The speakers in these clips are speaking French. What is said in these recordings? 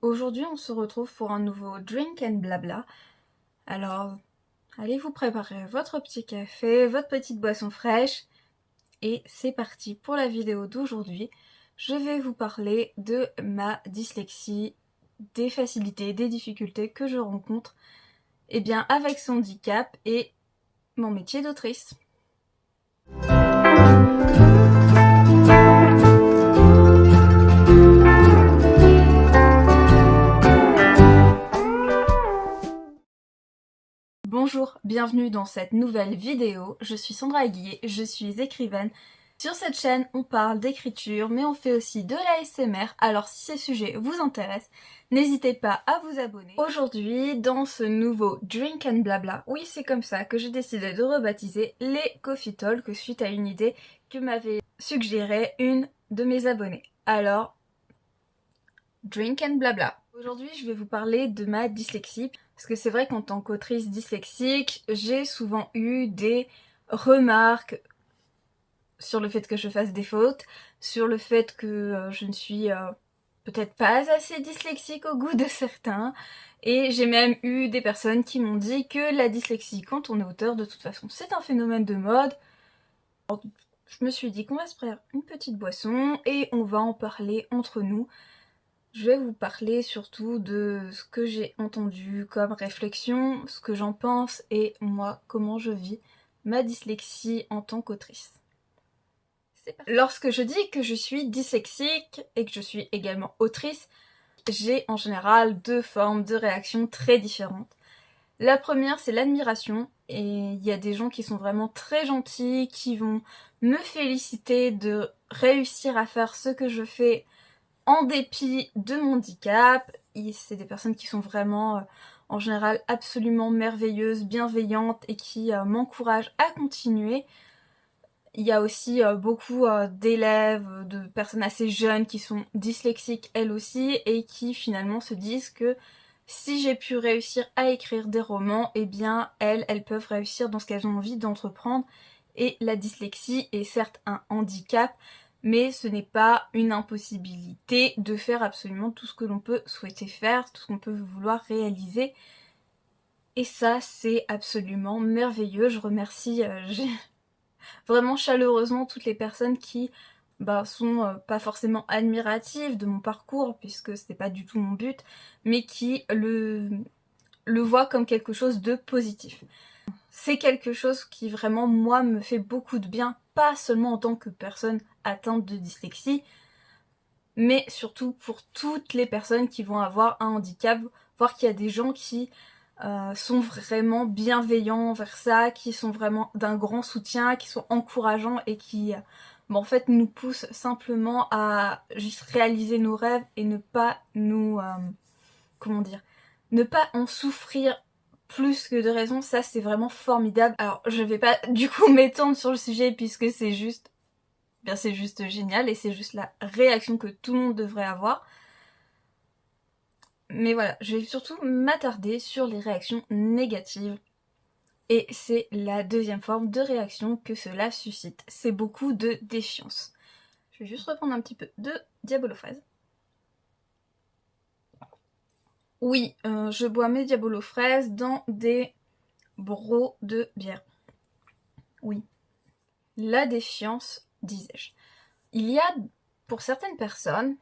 Aujourd'hui on se retrouve pour un nouveau Drink and Blabla. Alors, allez vous préparer votre petit café, votre petite boisson fraîche. Et c'est parti pour la vidéo d'aujourd'hui. Je vais vous parler de ma dyslexie, des facilités, des difficultés que je rencontre avec ce handicap et mon métier d'autrice. Bonjour, bienvenue dans cette nouvelle vidéo. Je suis Sandra Aguillet, je suis écrivaine. Sur cette chaîne, on parle d'écriture, mais on fait aussi de l'ASMR, alors si ces sujets vous intéressent, n'hésitez pas à vous abonner. Aujourd'hui, dans ce nouveau Drink and Blabla, oui c'est comme ça que j'ai décidé de rebaptiser les Coffee Talks suite à une idée que m'avait suggérée une de mes abonnées. Alors, Drink and Blabla. Aujourd'hui, je vais vous parler de ma dyslexie, parce que c'est vrai qu'en tant qu'autrice dyslexique, j'ai souvent eu des remarques sur le fait que je fasse des fautes, sur le fait que je ne suis peut-être pas assez dyslexique au goût de certains, et j'ai même eu des personnes qui m'ont dit que la dyslexie, quand on est auteur, de toute façon, c'est un phénomène de mode. Alors, je me suis dit qu'on va se faire une petite boisson, et on va en parler entre nous. Je vais vous parler surtout de ce que j'ai entendu comme réflexion, ce que j'en pense et moi, comment je vis ma dyslexie en tant qu'autrice. Lorsque je dis que je suis dyslexique et que je suis également autrice, j'ai en général deux formes de réactions très différentes. La première, c'est l'admiration, et il y a des gens qui sont vraiment très gentils, qui vont me féliciter de réussir à faire ce que je fais en dépit de mon handicap. C'est des personnes qui sont vraiment en général absolument merveilleuses, bienveillantes et qui m'encouragent à continuer. Il y a aussi beaucoup d'élèves, de personnes assez jeunes qui sont dyslexiques elles aussi et qui finalement se disent que si j'ai pu réussir à écrire des romans, elles peuvent réussir dans ce qu'elles ont envie d'entreprendre. Et la dyslexie est certes un handicap, mais ce n'est pas une impossibilité de faire absolument tout ce que l'on peut souhaiter faire, tout ce qu'on peut vouloir réaliser. Et ça, c'est absolument merveilleux. Je remercie vraiment chaleureusement toutes les personnes qui sont pas forcément admiratives de mon parcours, puisque c'était pas du tout mon but, mais qui le voient comme quelque chose de positif. C'est quelque chose qui vraiment, moi, me fait beaucoup de bien, pas seulement en tant que personne atteinte de dyslexie, mais surtout pour toutes les personnes qui vont avoir un handicap, voir qu'il y a des gens qui sont vraiment bienveillants envers ça, qui sont vraiment d'un grand soutien, qui sont encourageants et qui en fait nous poussent simplement à juste réaliser nos rêves et ne pas nous ne pas en souffrir plus que de raison. Ça c'est vraiment formidable. Alors je vais pas du coup m'étendre sur le sujet puisque c'est juste génial et c'est juste la réaction que tout le monde devrait avoir. Mais voilà, je vais surtout m'attarder sur les réactions négatives. Et c'est la deuxième forme de réaction que cela suscite. C'est beaucoup de défiance. Je vais juste reprendre un petit peu de Diabolo fraise. Oui, je bois mes Diabolo fraises dans des brocs de bière. Oui. La défiance, disais-je. Il y a, pour certaines personnes,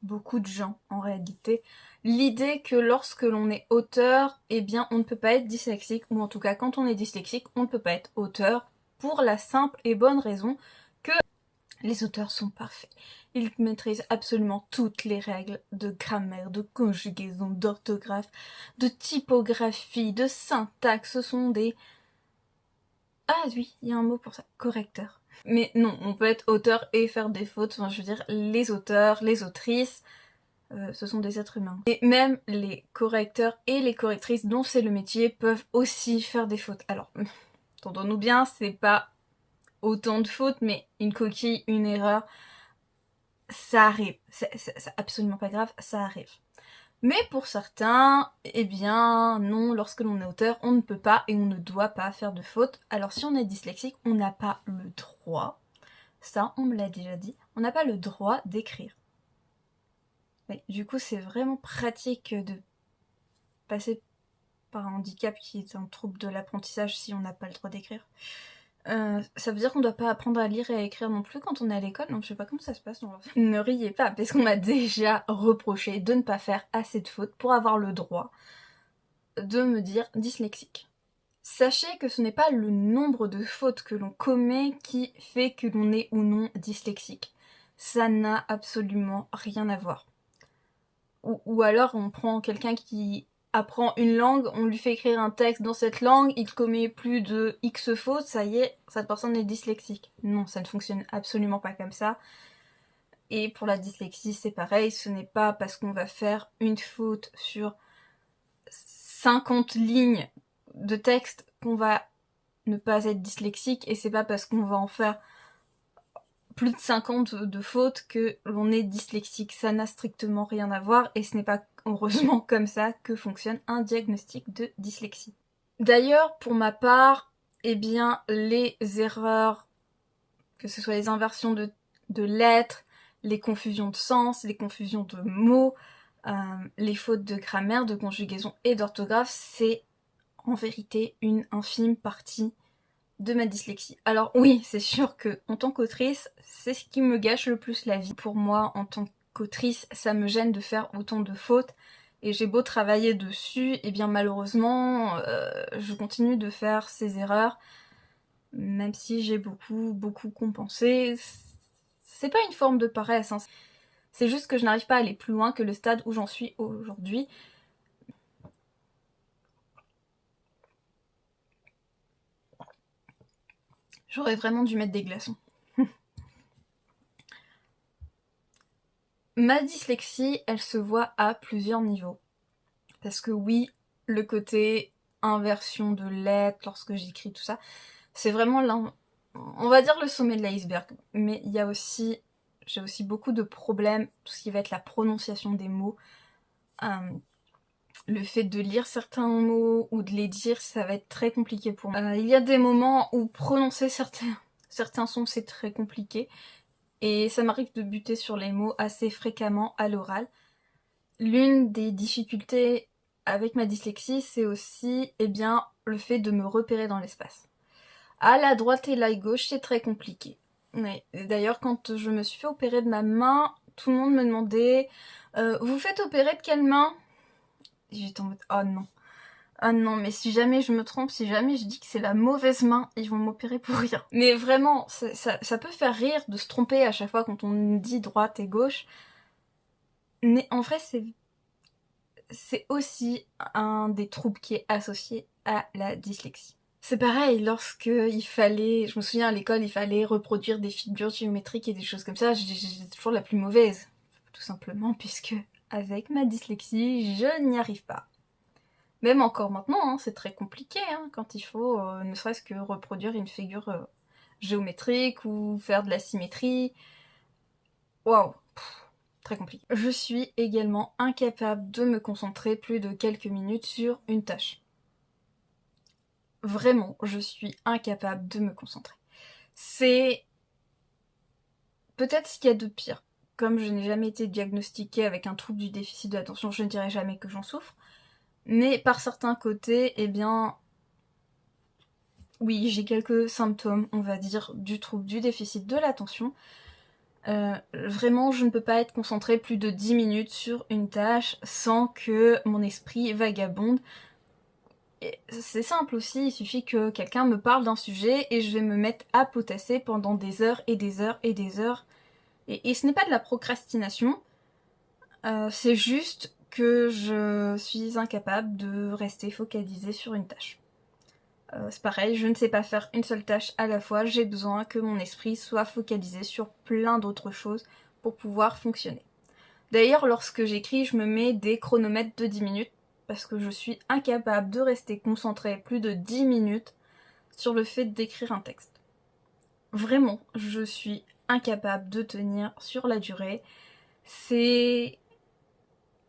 beaucoup de gens en réalité, l'idée que lorsque l'on est auteur, on ne peut pas être dyslexique, ou en tout cas quand on est dyslexique, on ne peut pas être auteur, pour la simple et bonne raison que les auteurs sont parfaits. Ils maîtrisent absolument toutes les règles de grammaire, de conjugaison, d'orthographe, de typographie, de syntaxe. Ce sont des... Ah oui, il y a un mot pour ça, correcteur. Mais non, on peut être auteur et faire des fautes. Enfin, je veux dire, les auteurs, les autrices, ce sont des êtres humains. Et même les correcteurs et les correctrices dont c'est le métier peuvent aussi faire des fautes. Alors, entendons-nous bien, c'est pas autant de fautes, mais une coquille, une erreur, ça arrive. C'est absolument pas grave, ça arrive. Mais pour certains, non, lorsque l'on est auteur, on ne peut pas et on ne doit pas faire de fautes. Alors si on est dyslexique, on n'a pas le droit, ça on me l'a déjà dit, on n'a pas le droit d'écrire. Ouais, du coup, c'est vraiment pratique de passer par un handicap qui est un trouble de l'apprentissage si on n'a pas le droit d'écrire. Ça veut dire qu'on doit pas apprendre à lire et à écrire non plus quand on est à l'école, donc je sais pas comment ça se passe. Ne riez pas, parce qu'on m'a déjà reproché de ne pas faire assez de fautes pour avoir le droit de me dire dyslexique. Sachez que ce n'est pas le nombre de fautes que l'on commet qui fait que l'on est ou non dyslexique. Ça n'a absolument rien à voir. Ou alors on prend quelqu'un qui apprend une langue, on lui fait écrire un texte dans cette langue, il commet plus de X fautes, ça y est, cette personne est dyslexique. Non, ça ne fonctionne absolument pas comme ça. Et pour la dyslexie, c'est pareil, ce n'est pas parce qu'on va faire une faute sur 50 lignes de texte qu'on va ne pas être dyslexique, et c'est pas parce qu'on va en faire plus de 50 de fautes que l'on est dyslexique. Ça n'a strictement rien à voir, et ce n'est pas heureusement comme ça que fonctionne un diagnostic de dyslexie. D'ailleurs, pour ma part, eh bien, les erreurs, que ce soit les inversions de lettres, les confusions de sens, les confusions de mots, les fautes de grammaire, de conjugaison et d'orthographe, c'est en vérité une infime partie de ma dyslexie. Alors oui, c'est sûr que en tant qu'autrice, c'est ce qui me gâche le plus la vie. Pour moi, en tant qu'autrice, ça me gêne de faire autant de fautes, et j'ai beau travailler dessus, et bien malheureusement, je continue de faire ces erreurs, même si j'ai beaucoup compensé. C'est pas une forme de paresse, hein. C'est juste que je n'arrive pas à aller plus loin que le stade où j'en suis aujourd'hui. J'aurais vraiment dû mettre des glaçons. Ma dyslexie, elle se voit à plusieurs niveaux. Parce que oui, le côté inversion de lettres lorsque j'écris tout ça, c'est vraiment on va dire le sommet de l'iceberg. Mais il y a aussi, j'ai aussi beaucoup de problèmes, tout ce qui va être la prononciation des mots. Le fait de lire certains mots ou de les dire, ça va être très compliqué pour moi. Il y a des moments où prononcer certains sons, c'est très compliqué. Et ça m'arrive de buter sur les mots assez fréquemment à l'oral. L'une des difficultés avec ma dyslexie, c'est aussi bien, le fait de me repérer dans l'espace. À la droite et la gauche, c'est très compliqué. Ouais. D'ailleurs, quand je me suis fait opérer de ma main, tout le monde me demandait vous faites opérer de quelle main? J'étais en mode oh non. Ah non, mais si jamais je me trompe, si jamais je dis que c'est la mauvaise main, ils vont m'opérer pour rien. Mais vraiment, ça peut faire rire de se tromper à chaque fois quand on dit droite et gauche. Mais en vrai, c'est aussi un des troubles qui est associé à la dyslexie. C'est pareil, lorsque il fallait, je me souviens à l'école, il fallait reproduire des figures géométriques et des choses comme ça, j'étais toujours la plus mauvaise. Tout simplement puisque, avec ma dyslexie, je n'y arrive pas. Même encore maintenant, hein, c'est très compliqué hein, quand il faut ne serait-ce que reproduire une figure géométrique ou faire de la symétrie. Waouh, très compliqué. Je suis également incapable de me concentrer plus de quelques minutes sur une tâche. Vraiment, je suis incapable de me concentrer. C'est peut-être ce qu'il y a de pire. Comme je n'ai jamais été diagnostiquée avec un trouble du déficit de l'attention, je ne dirais jamais que j'en souffre. Mais par certains côtés, eh bien, oui, j'ai quelques symptômes, on va dire, du trouble du déficit de l'attention. Vraiment, je ne peux pas être concentrée plus de 10 minutes sur une tâche sans que mon esprit vagabonde. C'est simple aussi, il suffit que quelqu'un me parle d'un sujet et je vais me mettre à potasser pendant des heures et des heures et des heures. Et ce n'est pas de la procrastination, c'est juste que je suis incapable de rester focalisée sur une tâche. C'est pareil, je ne sais pas faire une seule tâche à la fois, j'ai besoin que mon esprit soit focalisé sur plein d'autres choses pour pouvoir fonctionner. D'ailleurs, lorsque j'écris, je me mets des chronomètres de 10 minutes parce que je suis incapable de rester concentrée plus de 10 minutes sur le fait d'écrire un texte. Vraiment, je suis incapable de tenir sur la durée. C'est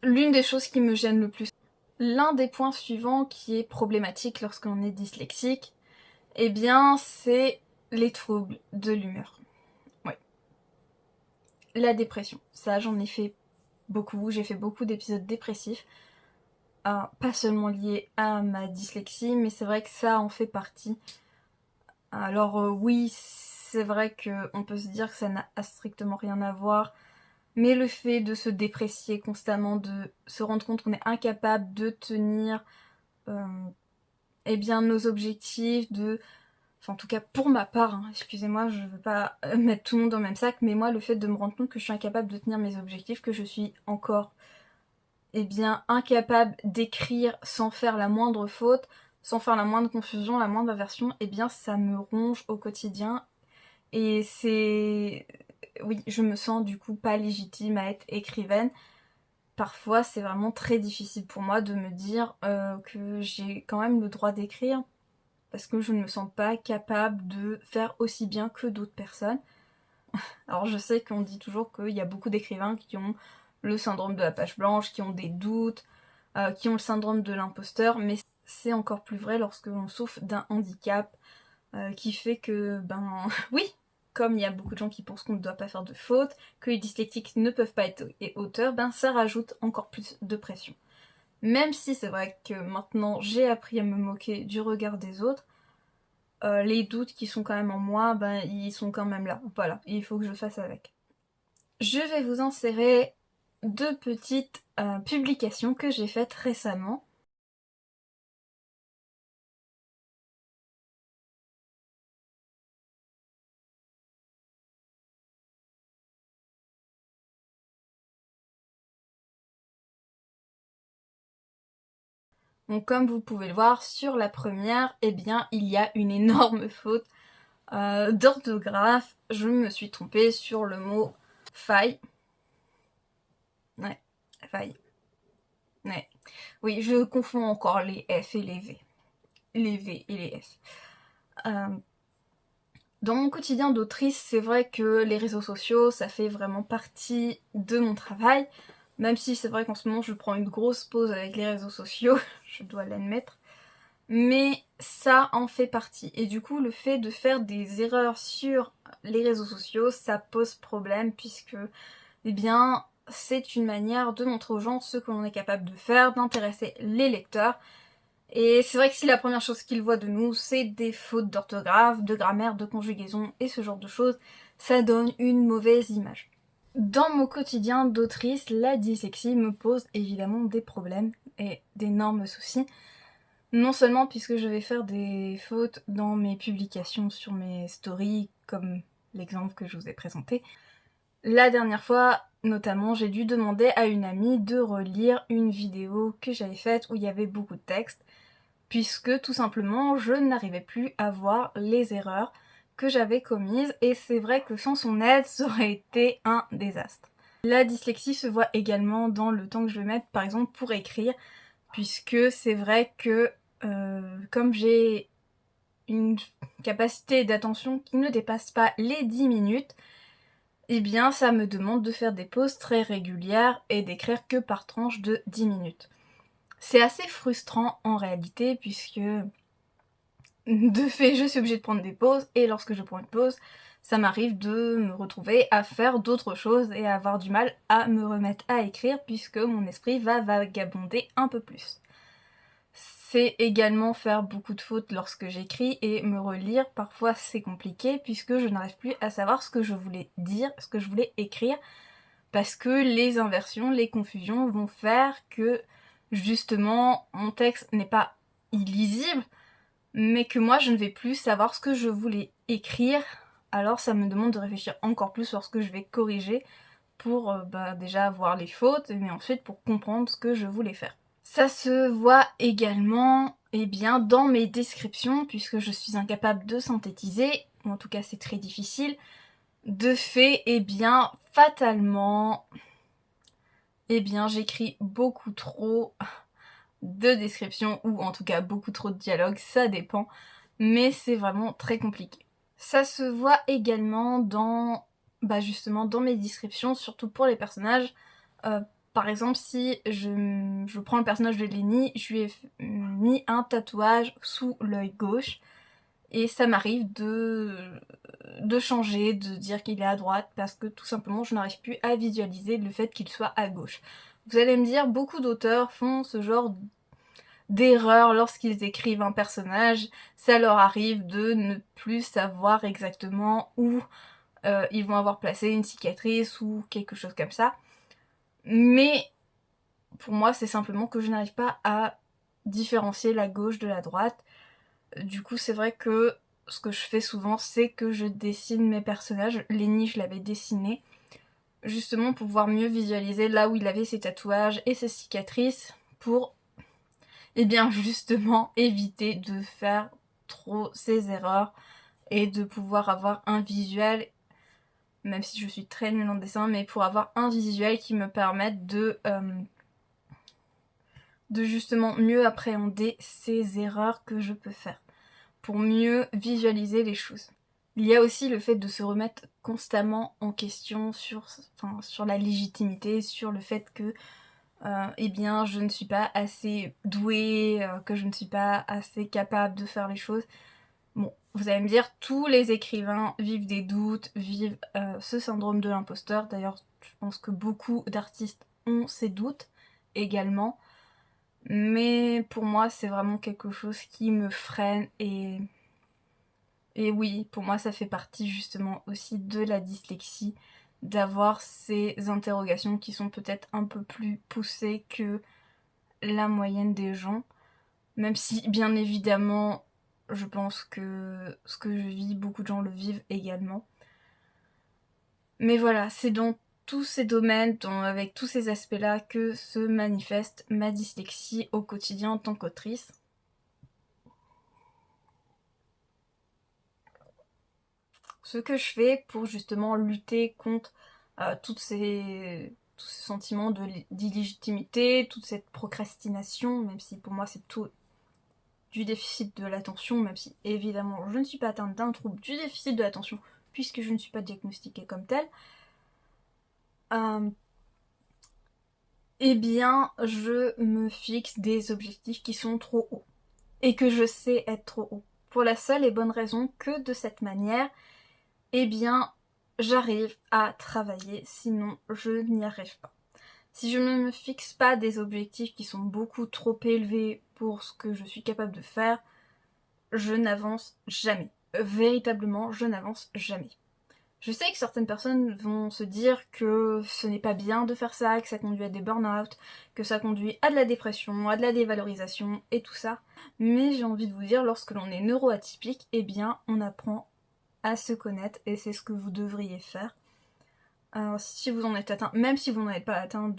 l'une des choses qui me gêne le plus. L'un des points suivants qui est problématique lorsqu'on est dyslexique, eh bien, c'est les troubles de l'humeur. Ouais. La dépression, ça j'en ai fait beaucoup, j'ai fait beaucoup d'épisodes dépressifs, pas seulement liés à ma dyslexie, mais c'est vrai que ça en fait partie. Alors oui, c'est vrai qu'on peut se dire que ça n'a strictement rien à voir, mais le fait de se déprécier constamment, de se rendre compte qu'on est incapable de tenir eh bien, nos objectifs, enfin en tout cas pour ma part, hein, excusez-moi, je veux pas mettre tout le monde dans le même sac, mais moi le fait de me rendre compte que je suis incapable de tenir mes objectifs, que je suis encore eh bien, incapable d'écrire sans faire la moindre faute, sans faire la moindre confusion, la moindre aversion, eh bien ça me ronge au quotidien. Et c'est... Oui, je me sens du coup pas légitime à être écrivaine. Parfois c'est vraiment très difficile pour moi de me dire que j'ai quand même le droit d'écrire, parce que je ne me sens pas capable de faire aussi bien que d'autres personnes. Alors je sais qu'on dit toujours qu'il y a beaucoup d'écrivains qui ont le syndrome de la page blanche, qui ont des doutes, qui ont le syndrome de l'imposteur, mais c'est encore plus vrai lorsque l'on souffre d'un handicap qui fait que, ben oui, comme il y a beaucoup de gens qui pensent qu'on ne doit pas faire de fautes, que les dyslexiques ne peuvent pas être auteurs, ben ça rajoute encore plus de pression. Même si c'est vrai que maintenant j'ai appris à me moquer du regard des autres, les doutes qui sont quand même en moi, ben ils sont quand même là. Voilà, il faut que je fasse avec. Je vais vous insérer deux petites publications que j'ai faites récemment. Donc comme vous pouvez le voir, sur la première, eh bien il y a une énorme faute d'orthographe. Je me suis trompée sur le mot faille. Ouais, faille. Ouais. Oui, je confonds encore les F et les V. Les V et les F. Dans mon quotidien d'autrice, c'est vrai que les réseaux sociaux, ça fait vraiment partie de mon travail. Même si c'est vrai qu'en ce moment, je prends une grosse pause avec les réseaux sociaux, je dois l'admettre. Mais ça en fait partie. Et du coup, le fait de faire des erreurs sur les réseaux sociaux, ça pose problème puisque, eh bien, c'est une manière de montrer aux gens ce que l'on est capable de faire, d'intéresser les lecteurs. Et c'est vrai que si la première chose qu'ils voient de nous, c'est des fautes d'orthographe, de grammaire, de conjugaison et ce genre de choses, ça donne une mauvaise image. Dans mon quotidien d'autrice, la dyslexie me pose évidemment des problèmes et d'énormes soucis. Non seulement puisque je vais faire des fautes dans mes publications sur mes stories, comme l'exemple que je vous ai présenté. La dernière fois, notamment, j'ai dû demander à une amie de relire une vidéo que j'avais faite où il y avait beaucoup de texte, puisque tout simplement, je n'arrivais plus à voir les erreurs que j'avais commises, et c'est vrai que sans son aide, ça aurait été un désastre. La dyslexie se voit également dans le temps que je vais mettre, par exemple, pour écrire, puisque c'est vrai que comme j'ai une capacité d'attention qui ne dépasse pas les 10 minutes, eh bien ça me demande de faire des pauses très régulières et d'écrire que par tranche de 10 minutes. C'est assez frustrant en réalité puisque de fait je suis obligée de prendre des pauses et lorsque je prends une pause, ça m'arrive de me retrouver à faire d'autres choses et à avoir du mal à me remettre à écrire puisque mon esprit va vagabonder un peu plus. C'est également faire beaucoup de fautes lorsque j'écris et me relire, parfois c'est compliqué puisque je n'arrive plus à savoir ce que je voulais dire, ce que je voulais écrire, parce que les inversions, les confusions vont faire que justement mon texte n'est pas illisible, mais que moi je ne vais plus savoir ce que je voulais écrire, alors ça me demande de réfléchir encore plus sur ce que je vais corriger pour déjà voir les fautes, mais ensuite pour comprendre ce que je voulais faire. Ça se voit également dans mes descriptions, puisque je suis incapable de synthétiser, ou en tout cas c'est très difficile. De fait, fatalement, j'écris beaucoup trop de descriptions, ou en tout cas beaucoup trop de dialogues, ça dépend, mais c'est vraiment très compliqué. Ça se voit également dans, justement, dans mes descriptions, surtout pour les personnages. Par exemple, si je prends le personnage de Lenny, je lui ai mis un tatouage sous l'œil gauche. Et ça m'arrive de changer, de dire qu'il est à droite, parce que tout simplement je n'arrive plus à visualiser le fait qu'il soit à gauche. Vous allez me dire, beaucoup d'auteurs font ce genre d'erreur lorsqu'ils écrivent un personnage, ça leur arrive de ne plus savoir exactement où ils vont avoir placé une cicatrice ou quelque chose comme ça. Mais pour moi, c'est simplement que je n'arrive pas à différencier la gauche de la droite. Du coup, c'est vrai que ce que je fais souvent, c'est que je dessine mes personnages. Lenny, je l'avais dessiné, justement pour pouvoir mieux visualiser là où il avait ses tatouages et ses cicatrices, pour, eh bien, justement, éviter de faire trop ces erreurs et de pouvoir avoir un visuel, même si je suis très nulle en dessin, mais pour avoir un visuel qui me permette de justement mieux appréhender ces erreurs que je peux faire, pour mieux visualiser les choses. Il y a aussi le fait de se remettre constamment en question sur la légitimité, sur le fait que eh bien, je ne suis pas assez douée, que je ne suis pas assez capable de faire les choses. Bon, vous allez me dire, tous les écrivains vivent des doutes, vivent ce syndrome de l'imposteur. D'ailleurs, je pense que beaucoup d'artistes ont ces doutes également. Mais pour moi, c'est vraiment quelque chose qui me freine et oui, pour moi, ça fait partie justement aussi de la dyslexie, d'avoir ces interrogations qui sont peut-être un peu plus poussées que la moyenne des gens. Même si, bien évidemment, je pense que ce que je vis, beaucoup de gens le vivent également. Mais voilà, c'est dans tous ces domaines, avec tous ces aspects-là, que se manifeste ma dyslexie au quotidien en tant qu'autrice. Ce que je fais pour justement lutter contre tous ces sentiments d'illégitimité, toute cette procrastination, même si pour moi c'est tout du déficit de l'attention, même si évidemment je ne suis pas atteinte d'un trouble du déficit de l'attention, puisque je ne suis pas diagnostiquée comme telle, eh bien je me fixe des objectifs qui sont trop hauts, et que je sais être trop hauts, pour la seule et bonne raison que de cette manière, eh bien j'arrive à travailler, sinon je n'y arrive pas. Si je ne me fixe pas des objectifs qui sont beaucoup trop élevés pour ce que je suis capable de faire, je n'avance jamais. Véritablement, je n'avance jamais. Je sais que certaines personnes vont se dire que ce n'est pas bien de faire ça, que ça conduit à des burn-out, que ça conduit à de la dépression, à de la dévalorisation et tout ça. Mais j'ai envie de vous dire, lorsque l'on est neuroatypique, eh bien, on apprend à se connaître et c'est ce que vous devriez faire. Alors, si vous en êtes atteint, même si vous n'en êtes pas atteint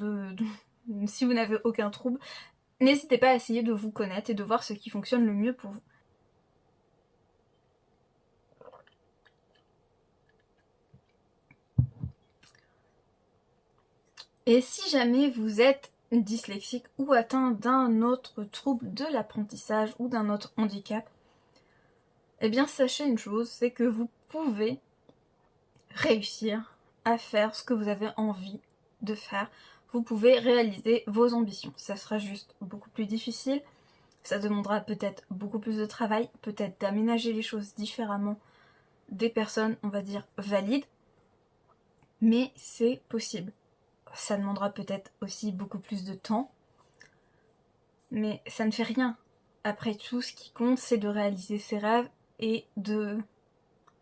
si vous n'avez aucun trouble, n'hésitez pas à essayer de vous connaître et de voir ce qui fonctionne le mieux pour vous. Et si jamais vous êtes dyslexique ou atteint d'un autre trouble de l'apprentissage ou d'un autre handicap, eh bien sachez une chose, c'est que vous pouvez réussir à faire ce que vous avez envie de faire. Vous pouvez réaliser vos ambitions. Ça sera juste beaucoup plus difficile, ça demandera peut-être beaucoup plus de travail, peut-être d'aménager les choses différemment des personnes, on va dire, valides, mais c'est possible. Ça demandera peut-être aussi beaucoup plus de temps, mais ça ne fait rien. Après tout, ce qui compte, c'est de réaliser ses rêves et de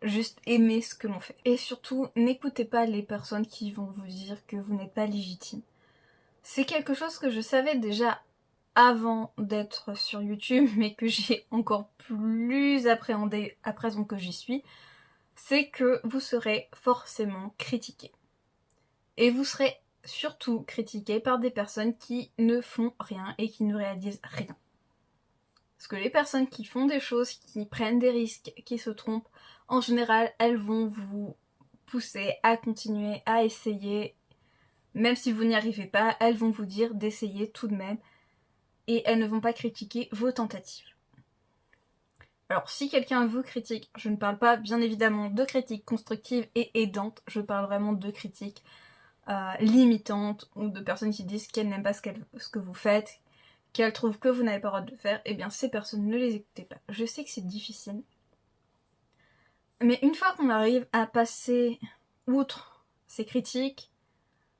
juste aimer ce que l'on fait. Et surtout, n'écoutez pas les personnes qui vont vous dire que vous n'êtes pas légitime. C'est quelque chose que je savais déjà avant d'être sur YouTube, mais que j'ai encore plus appréhendé à présent que j'y suis, c'est que vous serez forcément critiqué. Et vous serez surtout critiqué par des personnes qui ne font rien et qui ne réalisent rien. Parce que les personnes qui font des choses, qui prennent des risques, qui se trompent, en général, elles vont vous pousser à continuer, à essayer. Même si vous n'y arrivez pas, elles vont vous dire d'essayer tout de même. Et elles ne vont pas critiquer vos tentatives. Alors, si quelqu'un vous critique, je ne parle pas bien évidemment de critiques constructives et aidantes, je parle vraiment de critiques limitantes ou de personnes qui disent qu'elles n'aiment pas ce que vous faites, qu'elles trouvent que vous n'avez pas le droit de le faire, et bien ces personnes, ne les écoutez pas. Je sais que c'est difficile, Mais une fois qu'on arrive à passer outre ces critiques,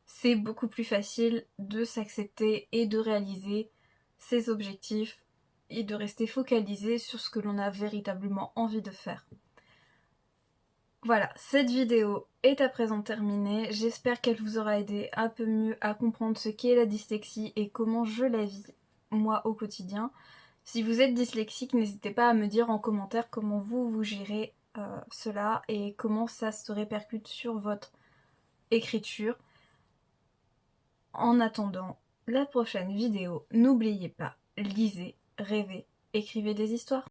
c'est beaucoup plus facile de s'accepter et de réaliser ses objectifs et de rester focalisé sur ce que l'on a véritablement envie de faire. Voilà, cette vidéo est à présent terminée. J'espère qu'elle vous aura aidé un peu mieux à comprendre ce qu'est la dyslexie et comment je la vis, moi, au quotidien. Si vous êtes dyslexique, n'hésitez pas à me dire en commentaire comment vous gérez cela et comment ça se répercute sur votre écriture. En attendant la prochaine vidéo, n'oubliez pas, lisez, rêvez, écrivez des histoires.